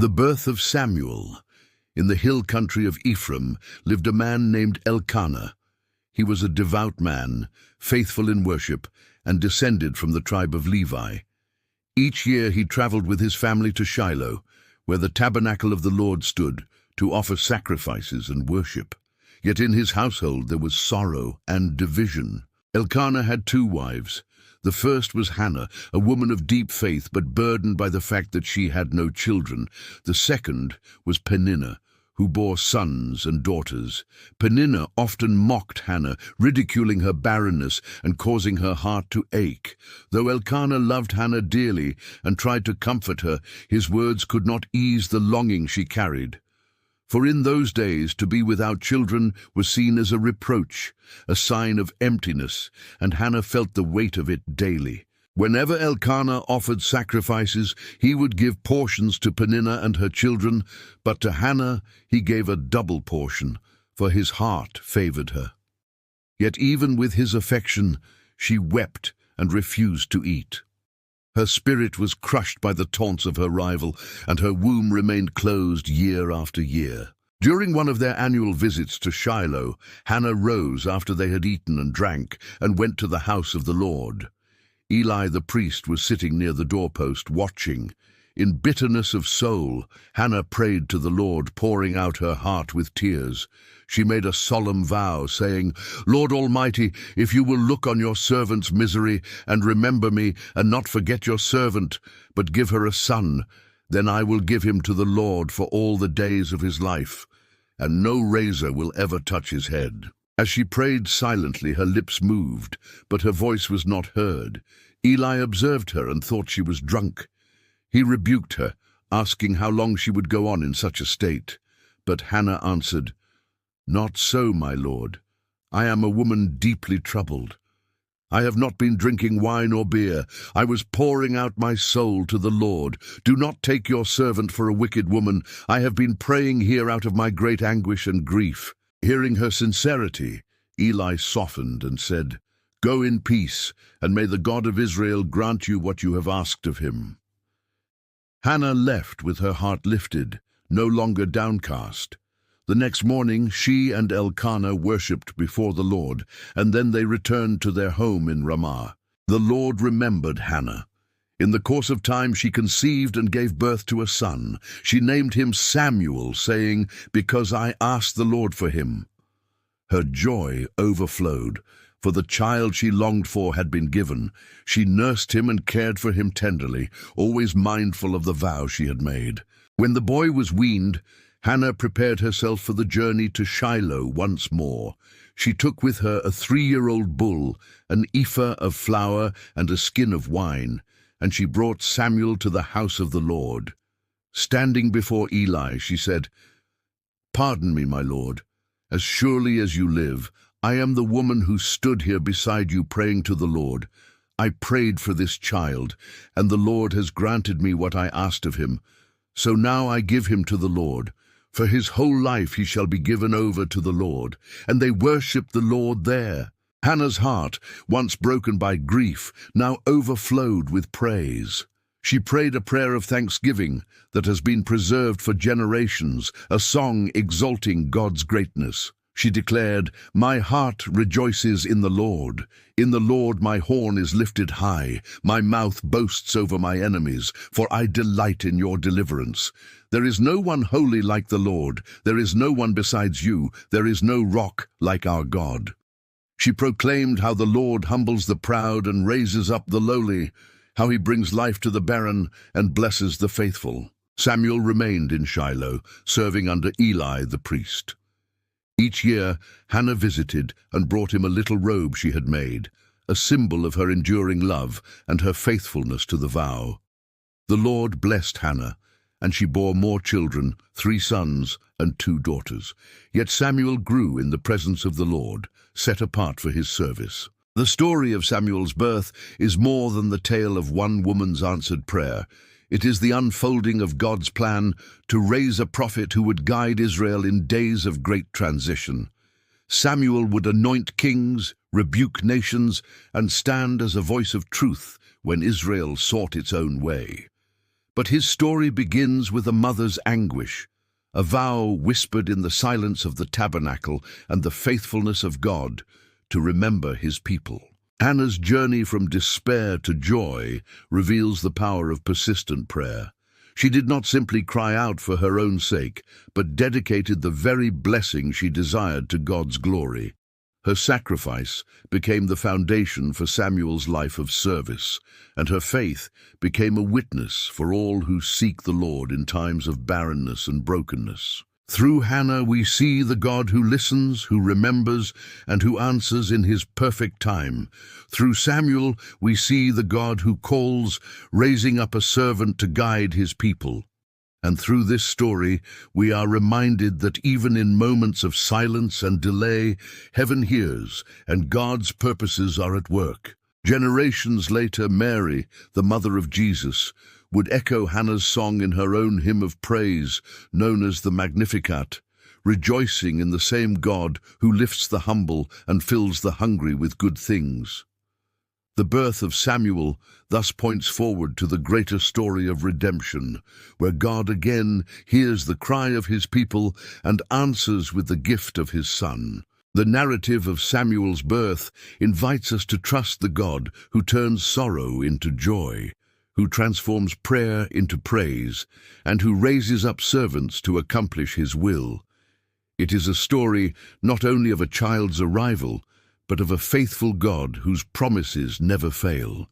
The birth of Samuel. In the hill country of Ephraim lived a man named Elkanah. He was a devout man, faithful in worship, and descended from the tribe of Levi. Each year he traveled with his family to Shiloh, where the tabernacle of the Lord stood, to offer sacrifices and worship. Yet in his household there was sorrow and division. Elkanah had 2 wives. The first was Hannah, a woman of deep faith but burdened by the fact that she had no children. The second was Peninnah, who bore sons and daughters. Peninnah often mocked Hannah, ridiculing her barrenness and causing her heart to ache. Though Elkanah loved Hannah dearly and tried to comfort her, his words could not ease the longing she carried. For in those days to be without children was seen as a reproach, a sign of emptiness, and Hannah felt the weight of it daily. Whenever Elkanah offered sacrifices, he would give portions to Peninnah and her children, but to Hannah he gave a double portion, for his heart favored her. Yet even with his affection, she wept and refused to eat. Her spirit was crushed by the taunts of her rival, and her womb remained closed year after year. During one of their annual visits to Shiloh, Hannah rose after they had eaten and drank, and went to the house of the Lord. Eli the priest was sitting near the doorpost, watching. In bitterness of soul, Hannah prayed to the Lord, pouring out her heart with tears. She made a solemn vow, saying, "Lord Almighty, if you will look on your servant's misery and remember me, and not forget your servant, but give her a son, then I will give him to the Lord for all the days of his life, and no razor will ever touch his head." As she prayed silently, her lips moved, but her voice was not heard. Eli observed her and thought she was drunk. He rebuked her, asking how long she would go on in such a state. But Hannah answered, "Not so, my lord. I am a woman deeply troubled. I have not been drinking wine or beer. I was pouring out my soul to the Lord. Do not take your servant for a wicked woman. I have been praying here out of my great anguish and grief." Hearing her sincerity, Eli softened and said, "Go in peace, and may the God of Israel grant you what you have asked of him." Hannah left with her heart lifted, no longer downcast. The next morning she and Elkanah worshipped before the Lord, and then they returned to their home in Ramah. The Lord remembered Hannah. In the course of time she conceived and gave birth to a son. She named him Samuel, saying, "Because I asked the Lord for him." Her joy overflowed, for the child she longed for had been given. She nursed him and cared for him tenderly, always mindful of the vow she had made. When the boy was weaned, Hannah prepared herself for the journey to Shiloh once more. She took with her a 3-year-old bull, an ephah of flour, and a skin of wine, and she brought Samuel to the house of the Lord. Standing before Eli, she said, "Pardon me, my lord. As surely as you live, I am the woman who stood here beside you praying to the Lord. I prayed for this child, and the Lord has granted me what I asked of him. So now I give him to the Lord. For his whole life he shall be given over to the Lord." And they worshipped the Lord there. Hannah's heart, once broken by grief, now overflowed with praise. She prayed a prayer of thanksgiving that has been preserved for generations, a song exalting God's greatness. She declared, "My heart rejoices in the Lord. In the Lord my horn is lifted high. My mouth boasts over my enemies, for I delight in your deliverance. There is no one holy like the Lord. There is no one besides you. There is no rock like our God." She proclaimed how the Lord humbles the proud and raises up the lowly, how he brings life to the barren and blesses the faithful. Samuel remained in Shiloh, serving under Eli the priest. Each year, Hannah visited and brought him a little robe she had made, a symbol of her enduring love and her faithfulness to the vow. The Lord blessed Hannah, and she bore more children, 3 sons and 2 daughters. Yet Samuel grew in the presence of the Lord, set apart for his service. The story of Samuel's birth is more than the tale of one woman's answered prayer. It is the unfolding of God's plan to raise a prophet who would guide Israel in days of great transition. Samuel would anoint kings, rebuke nations, and stand as a voice of truth when Israel sought its own way. But his story begins with a mother's anguish, a vow whispered in the silence of the tabernacle and the faithfulness of God to remember his people. Hannah's journey from despair to joy reveals the power of persistent prayer. She did not simply cry out for her own sake, but dedicated the very blessing she desired to God's glory. Her sacrifice became the foundation for Samuel's life of service, and her faith became a witness for all who seek the Lord in times of barrenness and brokenness. Through Hannah we see the God who listens, who remembers, and who answers in his perfect time. Through Samuel we see the God who calls, raising up a servant to guide his people. And through this story, we are reminded that even in moments of silence and delay, heaven hears, and God's purposes are at work. Generations later, Mary, the mother of Jesus, would echo Hannah's song in her own hymn of praise, known as the Magnificat, rejoicing in the same God who lifts the humble and fills the hungry with good things. The birth of Samuel thus points forward to the greater story of redemption, where God again hears the cry of his people and answers with the gift of his Son. The narrative of Samuel's birth invites us to trust the God who turns sorrow into joy, who transforms prayer into praise, and who raises up servants to accomplish his will. It is a story not only of a child's arrival, but of a faithful God whose promises never fail.